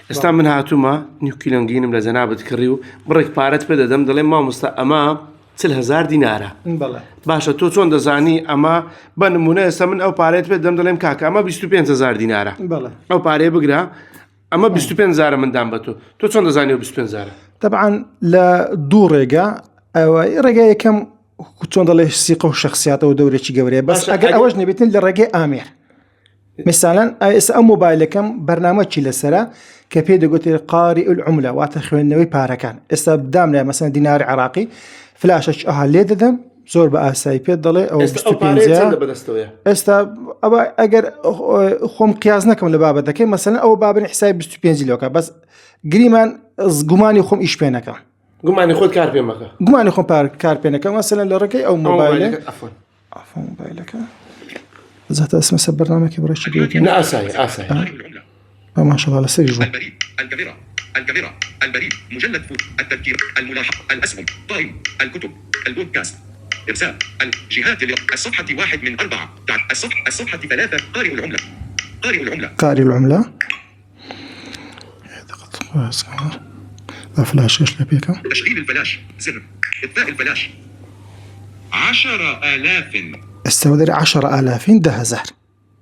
ئێستا من هاتوومە نیوکیلۆنگینم لە جەنابەت کڕی و بڕێک پارەت پێ دەدەم دەڵێم مامۆستا ئەمە 40,000 دینارە. باشە تۆ چۆن دەزانی ئەمە بە نمونە ئێستا من ئەو پارێت پێ دەم دەڵێم کاکە ئەمە 25,000 دینارە ئەو پارەیە بگرە ئەمە 25,000 مندان بە تۆ چۆن دەزانی و 25,000 طبعا لە دوو ڕێگە ئەوە ڕێگە یەکەم چۆن دەڵێ سیقە و شخصیاتەوە دەورێکی گەورەیە بەس ئەگەر ئەوەش نەبێتن لە ڕێگەی ئامێر مثالەن ئێستا ئەم مۆبایلەکەم بەرنامەکی لەسرە کە پێ دەگوتێ قاری العملە واتە خوێندنەوەی پارەکان ئێستا بدام لە مەسەن دیناری عراقی فلاشش ئەها لێ دەدەم زۆر بە ئاسایی پێت دەڵێ ئەو 25 ئێستا ئەوە ئەگەر خۆم قیاز نەکەم لە بابەتەکەی مەسەلەن ئەو بابن حسابی 25 لۆکە بەس گریمان گومانی خۆم ئیش پێ نەکەم گومانی خۆت کار پێ مەکە گومانی خۆم کار پێ نەکەم مەسەلەن لە ڕێگەی ئەو مۆبایلە مۆبایلەکە زات اسم برنامج برش بيتي لا اساي ما شاء الله على سجل الكاميرا البريد مجلد فوت التذكير الملاحظ الاسهم طائم الكتب البودكاست ارسال الجهات الصفحه 1 من 4 الصفحه 3 قارئ العمله فلاش ايش لبيك تشغيل الفلاش زر اطفاء الفلاش 10,000 استودر 10,000 ده زهر